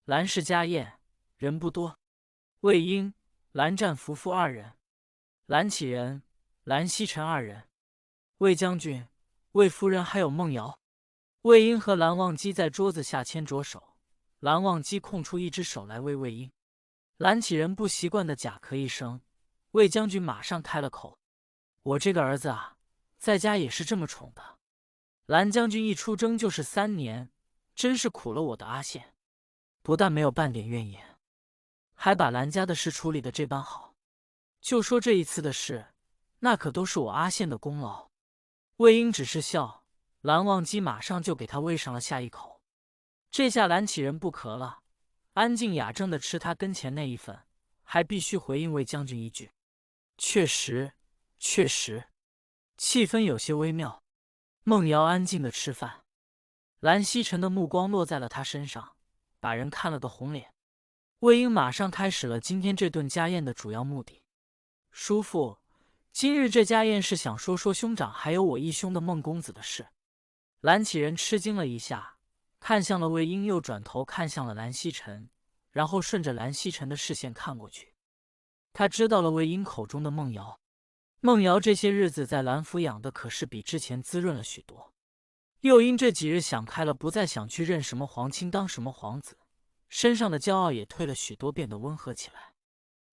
蓝氏家宴，人不多。魏婴、蓝湛夫妇2人，蓝启仁、蓝曦臣2人，魏将军、魏夫人还有孟瑶。魏婴和蓝忘机在桌子下牵着手，蓝忘机空出一只手来喂魏婴。蓝启仁不习惯的假咳一声，魏将军马上开了口：“我这个儿子啊，在家也是这么宠的。蓝将军一出征就是3年，真是苦了我的阿宪。不但没有半点怨言，还把蓝家的事处理得这般好。就说这一次的事，那可都是我阿宪的功劳。”魏婴只是笑，蓝忘机马上就给他喂上了下一口。这下蓝启仁不咳了，安静雅正的吃他跟前那一份，还必须回应魏将军一句：“确实，确实。”气氛有些微妙。孟瑶安静的吃饭，蓝曦臣的目光落在了他身上，把人看了个红脸。魏婴马上开始了今天这顿家宴的主要目的。叔父，今日这家宴是想说说兄长还有我义兄的孟公子的事。蓝启仁吃惊了一下，看向了魏婴，又转头看向了蓝曦臣，然后顺着蓝曦臣的视线看过去。他知道了魏婴口中的孟瑶。孟瑶这些日子在蓝府养的可是比之前滋润了许多，又因这几日想开了，不再想去认什么皇亲当什么皇子，身上的骄傲也退了许多，变得温和起来。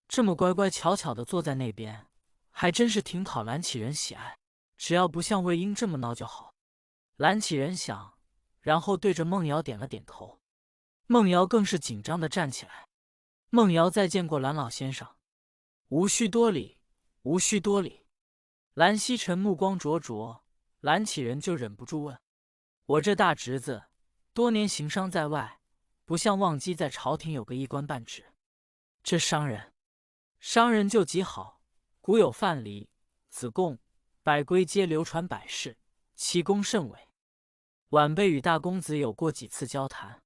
这么乖乖巧巧的坐在那边，还真是挺讨蓝启仁喜爱，只要不像魏婴这么闹就好。蓝启仁想，然后对着孟瑶点了点头。孟瑶更是紧张的站起来。孟瑶再见过蓝老先生。无需多礼，无需多礼。蓝曦臣目光灼灼，蓝启仁就忍不住问：“我这大侄子多年行商在外，不像忘机在朝廷有个一官半职。这商人就极好，古有范蠡、子贡、百归皆流传百世，其功甚伟。晚辈与大公子有过几次交谈，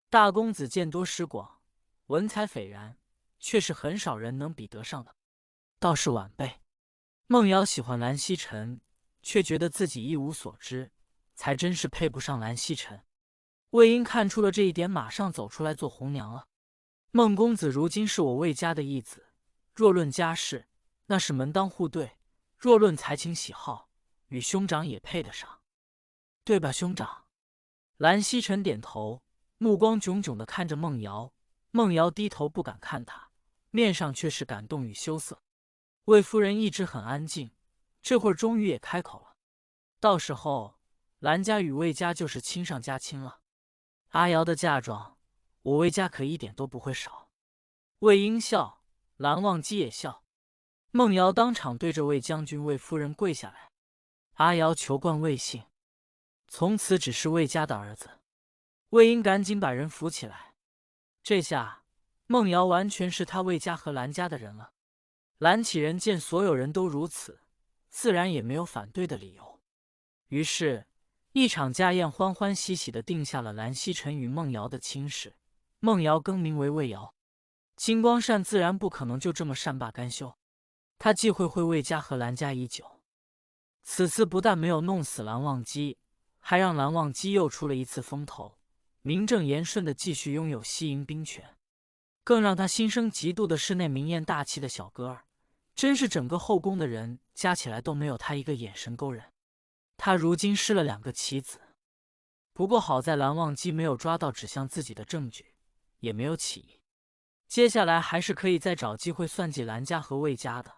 大公子见多识广，文采斐然，却是很少人能比得上的。倒是晚辈。”孟瑶喜欢蓝曦臣，却觉得自己一无所知，才真是配不上蓝曦臣。魏婴看出了这一点，马上走出来做红娘了。孟公子如今是我魏家的义子，若论家世，那是门当户对；若论才情喜好，与兄长也配得上，对吧，兄长？蓝曦臣点头，目光炯炯地看着孟瑶。孟瑶低头不敢看他，面上却是感动与羞涩。魏夫人一直很安静，这会儿终于也开口了：“到时候蓝家与魏家就是亲上加亲了。阿瑶的嫁妆，我魏家可一点都不会少。”魏婴笑，蓝忘机也笑。孟瑶当场对着魏将军、魏夫人跪下来：“阿瑶求冠魏姓，从此只是魏家的儿子。”魏婴赶紧把人扶起来。这下孟瑶完全是他魏家和蓝家的人了。蓝启仁见所有人都如此，自然也没有反对的理由。于是，一场家宴欢欢喜喜地定下了蓝曦臣与孟瑶的亲事。孟瑶更名为魏瑶。金光善自然不可能就这么善罢甘休，他忌讳魏家和蓝家已久。此次不但没有弄死蓝忘机，还让蓝忘机又出了一次风头，名正言顺地继续拥有西营兵权。更让他心生嫉妒的是那明艳大气的小哥儿。真是整个后宫的人加起来都没有他一个眼神勾人。他如今失了2个棋子，不过好在蓝忘机没有抓到指向自己的证据，也没有起义。接下来还是可以再找机会算计蓝家和魏家的，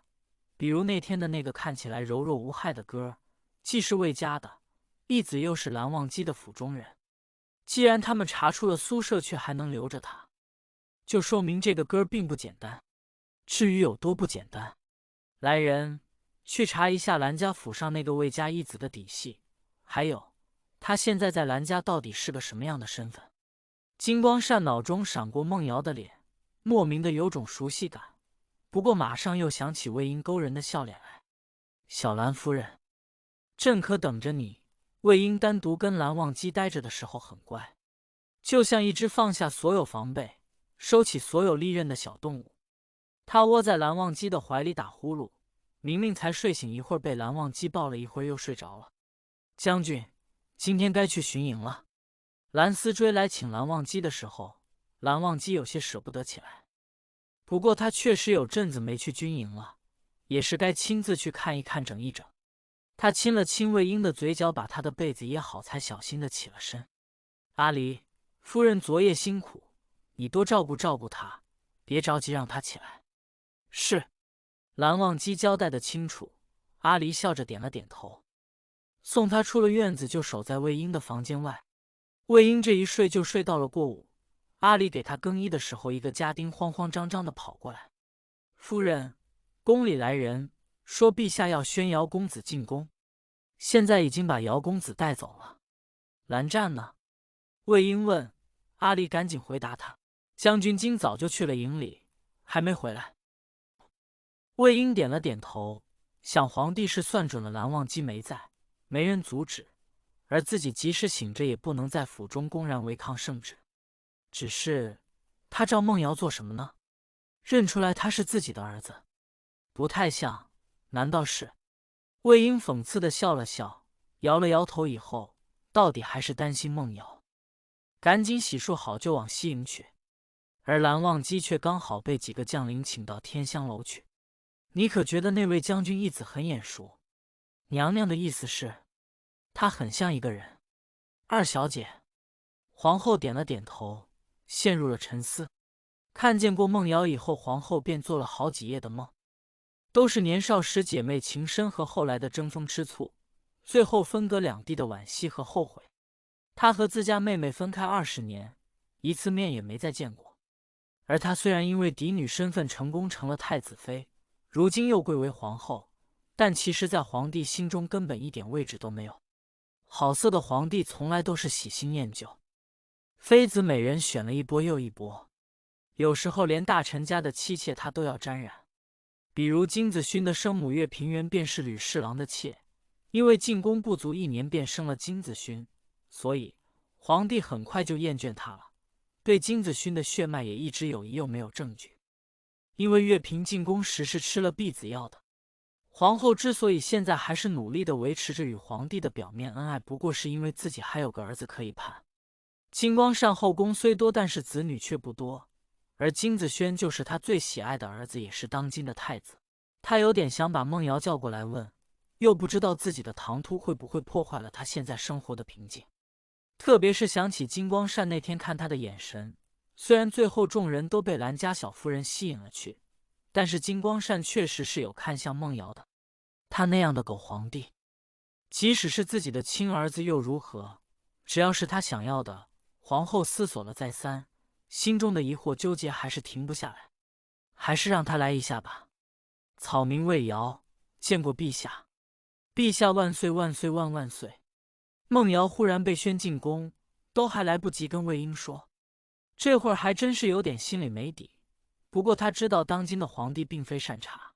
比如那天的那个看起来柔弱无害的哥，既是魏家的义子，又是蓝忘机的府中人。既然他们查出了苏舍，却还能留着他，就说明这个哥并不简单。至于有多不简单，来人，去查一下蓝家府上那个魏家义子的底细，还有他现在在蓝家到底是个什么样的身份。金光善脑中闪过孟瑶的脸，莫名的有种熟悉感，不过马上又想起魏婴勾人的笑脸来。小蓝夫人，朕可等着你。魏婴单独跟蓝忘机待着的时候很乖，就像一只放下所有防备，收起所有利刃的小动物。他窝在蓝忘机的怀里打呼噜，明明才睡醒一会儿，被蓝忘机抱了一会儿又睡着了。将军，今天该去巡营了。蓝思追来请蓝忘机的时候，蓝忘机有些舍不得起来。不过他确实有阵子没去军营了，也是该亲自去看一看整一整。他亲了亲魏婴的嘴角，把他的被子掖好，才小心的起了身。阿离，夫人昨夜辛苦，你多照顾照顾她，别着急让她起来。是。蓝忘机交代的清楚，阿离笑着点了点头。送他出了院子，就守在魏婴的房间外。魏婴这一睡就睡到了过午。阿离给他更衣的时候，一个家丁慌慌张张的跑过来：“夫人，宫里来人，说陛下要宣姚公子进宫，现在已经把姚公子带走了。”蓝湛呢？魏婴问。阿离赶紧回答他：“将军今早就去了营里，还没回来。”魏婴点了点头，想皇帝是算准了蓝忘机没在，没人阻止，而自己即使醒着也不能在府中公然违抗圣旨。只是他召孟瑶做什么呢？认出来他是自己的儿子，不太像，难道是？魏婴讽刺的笑了笑，摇了摇头，以后到底还是担心孟瑶，赶紧洗漱好就往西营去。而蓝忘机却刚好被几个将领请到天香楼去。你可觉得那位将军一子很眼熟？娘娘的意思是，他很像一个人。二小姐。皇后点了点头，陷入了沉思。看见过孟瑶以后，皇后便做了好几夜的梦，都是年少时姐妹情深和后来的争风吃醋，最后分隔两地的惋惜和后悔。她和自家妹妹分开20年，一次面也没再见过。而她虽然因为嫡女身份成功成了太子妃，如今又贵为皇后，但其实在皇帝心中根本一点位置都没有。好色的皇帝从来都是喜新厌旧，妃子美人选了一波又一波，有时候连大臣家的妻妾他都要沾染。比如金子勋的生母岳平原便是吕侍郎的妾，因为进宫不足1年便生了金子勋，所以皇帝很快就厌倦他了，对金子勋的血脉也一直有疑，又没有证据。因为岳平进宫时是吃了避子药的。皇后之所以现在还是努力地维持着与皇帝的表面恩爱，不过是因为自己还有个儿子可以盼。金光善后宫虽多，但是子女却不多，而金子轩就是他最喜爱的儿子，也是当今的太子。他有点想把孟瑶叫过来问，又不知道自己的唐突会不会破坏了他现在生活的平静。特别是想起金光善那天看他的眼神，虽然最后众人都被兰家小夫人吸引了去，但是金光善确实是有看向孟瑶的。他那样的狗皇帝，即使是自己的亲儿子又如何？只要是他想要的。皇后思索了再三，心中的疑惑纠结还是停不下来，还是让他来一下吧。草民魏瑶，见过陛下。陛下万岁万岁万万岁。孟瑶忽然被宣进宫，都还来不及跟魏婴说，这会儿还真是有点心里没底。不过他知道当今的皇帝并非善茬，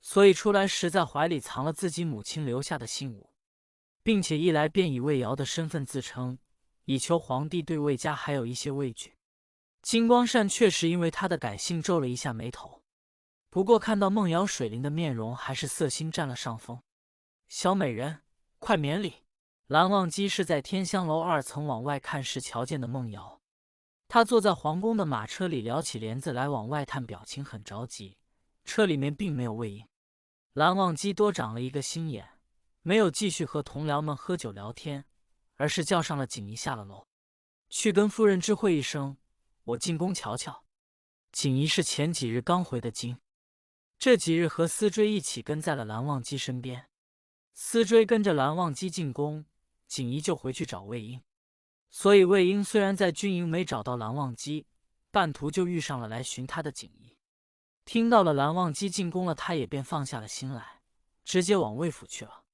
所以出来时在怀里藏了自己母亲留下的信物，并且一来便以魏瑶的身份自称，以求皇帝对魏家还有一些畏惧。金光善确实因为他的改姓皱了一下眉头，不过看到孟瑶水灵的面容，还是色心占了上风。小美人，快免礼。蓝忘机是在天香楼2层往外看时瞧见的孟瑶，他坐在皇宫的马车里撩起帘子来往外探，表情很着急。车里面并没有魏婴。蓝忘机多长了一个心眼，没有继续和同僚们喝酒聊天，而是叫上了锦衣下了楼，去跟夫人知会一声，我进宫瞧瞧。锦衣是前几日刚回的京，这几日和思追一起跟在了蓝忘机身边。思追跟着蓝忘机进宫，锦衣就回去找魏婴。所以魏婴虽然在军营没找到蓝忘机，半途就遇上了来寻他的锦衣。听到了蓝忘机进宫了，他也便放下了心来，直接往魏府去了。